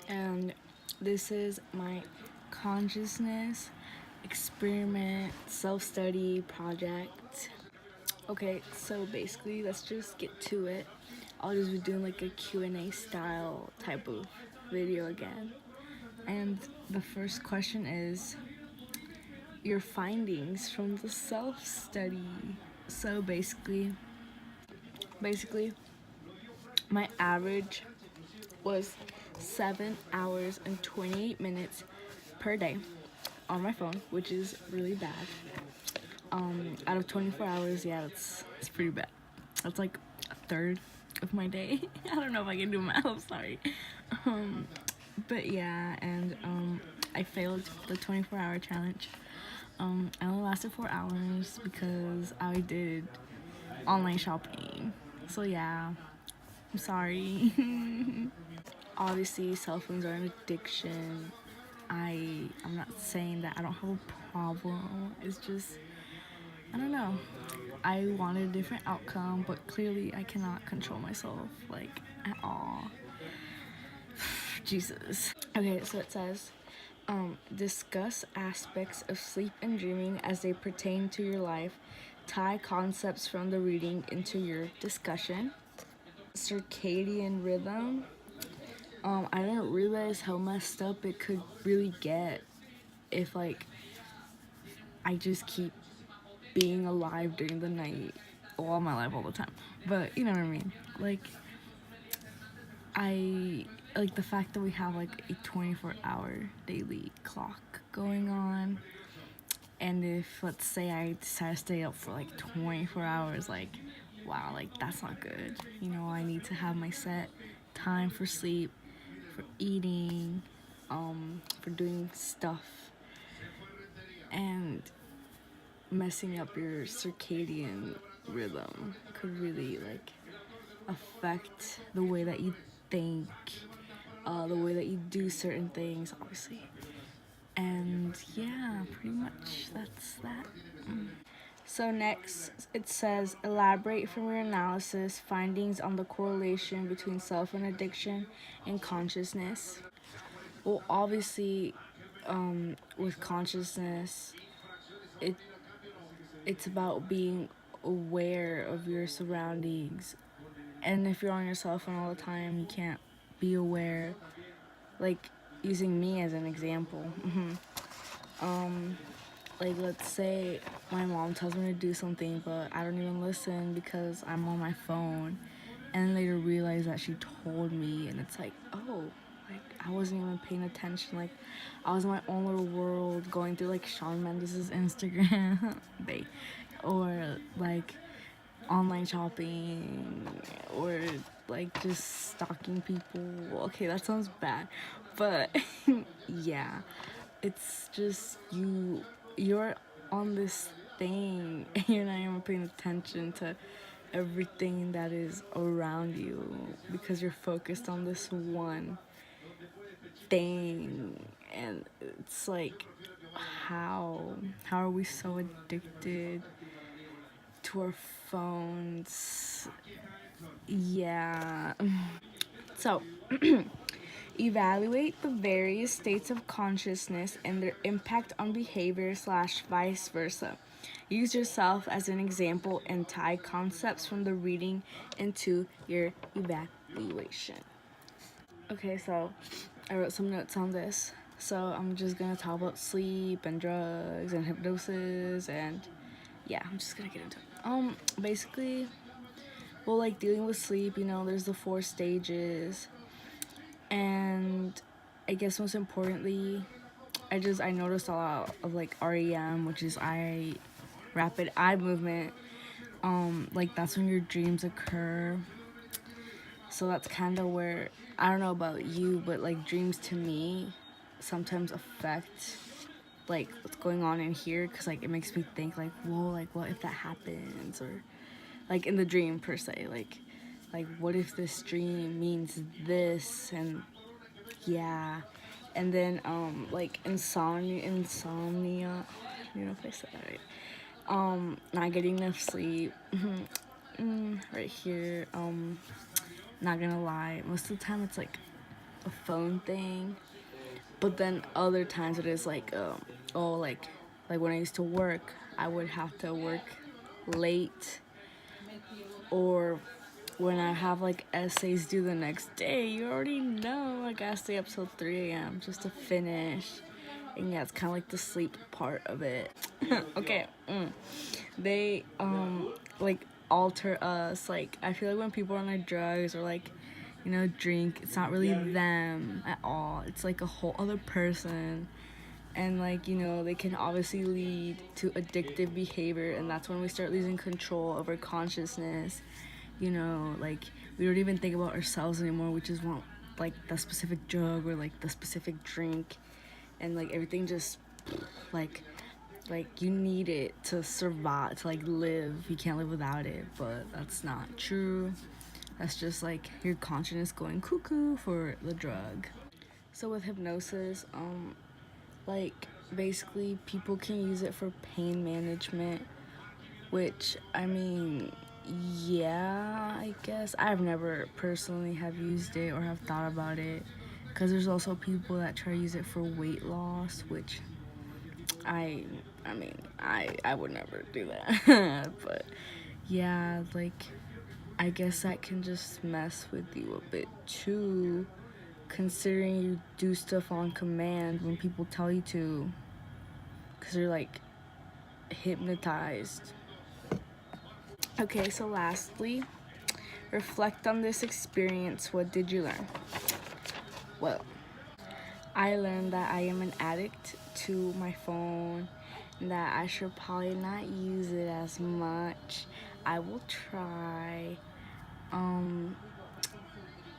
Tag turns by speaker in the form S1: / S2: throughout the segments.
S1: and this is my consciousness experiment self-study project. Okay, so basically let's just get to it. I'll just be doing like a Q&A style type of video again. And the first question is your findings from the self-study. So basically my average was 7 hours and 28 minutes per day on my phone, which is really bad. Out of 24 hours, yeah, it's pretty bad. That's like a third of my day. I don't know if I can do math, I'm sorry. But yeah, and I failed the 24-hour challenge. I only lasted 4 hours because I did online shopping. So yeah, I'm sorry. Obviously, cell phones are an addiction. I'm not saying that I don't have a problem. It's just, I don't know. I wanted a different outcome, but clearly I cannot control myself, like, at all. Jesus. Okay, so it says, discuss aspects of sleep and dreaming as they pertain to your life. Tie concepts from the reading into your discussion. Circadian rhythm. I didn't realize how messed up it could really get if, like, I just keep being alive during the night. Well, I'm alive all the time, but you know what I mean. Like, I like the fact that we have like a 24-hour daily clock going on, and if let's say I decide to stay up for like 24 hours, like, wow, like that's not good. You know, I need to have my set time for sleep, for eating, for doing stuff, and messing up your circadian rhythm could really like affect the way that you think, the way that you do certain things, obviously. And yeah, pretty much that's that. So next, it says elaborate from your analysis findings on the correlation between self and addiction and consciousness. Well, obviously, with consciousness, it it's about being aware of your surroundings. And if you're on your cell phone all the time, you can't be aware. Like, using me as an example. Like, let's say my mom tells me to do something, but I don't even listen because I'm on my phone. And later realize that she told me, and it's like, oh, like, I wasn't even paying attention. Like, I was in my own little world going through, like, Shawn Mendes' Instagram, or, like, online shopping, or like just stalking people. Okay, that sounds bad, but yeah, it's just you're on this thing and you're not even paying attention to everything that is around you because you're focused on this one thing. And it's like, how are we so addicted to our phones? Yeah. So, evaluate the various states of consciousness and their impact on behavior / vice versa. Use yourself as an example and tie concepts from the reading into your evaluation. Okay, so I wrote some notes on this. So I'm just gonna talk about sleep and drugs and hypnosis, and yeah, I'm just gonna get into it. Basically, well, like dealing with sleep, you know, there's the 4 stages, and I guess most importantly, I noticed a lot of like REM, which is rapid eye movement. Like that's when your dreams occur. So that's kind of where, I don't know about you, but like dreams to me sometimes affect like what's going on in here, because like it makes me think like, whoa, like what if that happens, or like in the dream per se, like what if this dream means this, and yeah. And then like insomnia, I don't know if I said that right. Not getting enough sleep. Right here. Not gonna lie, most of the time it's like a phone thing. But then other times it is like like when I used to work, I would have to work late, or when I have like essays due the next day, you already know I gotta stay up till 3 a.m. just to finish. And yeah, it's kind of like the sleep part of it. Okay. They like alter us. Like, I feel like when people are on like drugs or like, you know, drink, it's not really them at all. It's like a whole other person. And like, you know, they can obviously lead to addictive behavior, and that's when we start losing control over consciousness. You know, like, we don't even think about ourselves anymore. We just want like the specific drug or like the specific drink, and like everything just like you need it to survive, to like live. You can't live without it. But that's not true. That's just like your consciousness going cuckoo for the drug. So with hypnosis, like, basically people can use it for pain management, which, I mean, yeah, I guess I've never personally have used it or have thought about it, because there's also people that try to use it for weight loss, which I mean, I would never do that. But yeah, like, I guess that can just mess with you a bit too, considering you do stuff on command when people tell you to, because you're like hypnotized. Okay, so lastly, reflect on this experience. What did you learn? Well, I learned that I am an addict to my phone, and that I should probably not use it as much. I will try.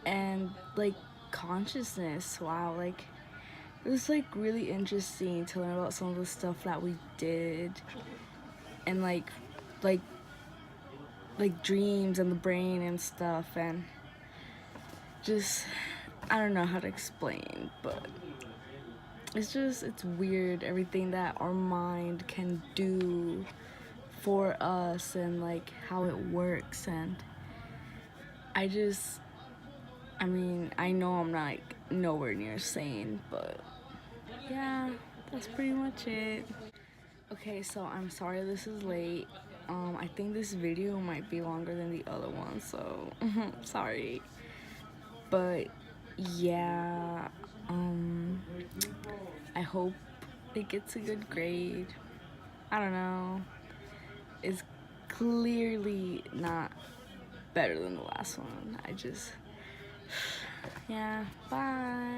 S1: And like, consciousness, wow, like, it was like really interesting to learn about some of the stuff that we did, and like dreams and the brain and stuff, and just, I don't know how to explain, but it's weird, everything that our mind can do for us, and like how it works. And I mean, I know I'm not like nowhere near sane, but yeah, that's pretty much it. Okay, so I'm sorry this is late. I think this video might be longer than the other one, so sorry. But yeah, I hope it gets a good grade. I don't know. It's clearly not better than the last one. Yeah, bye.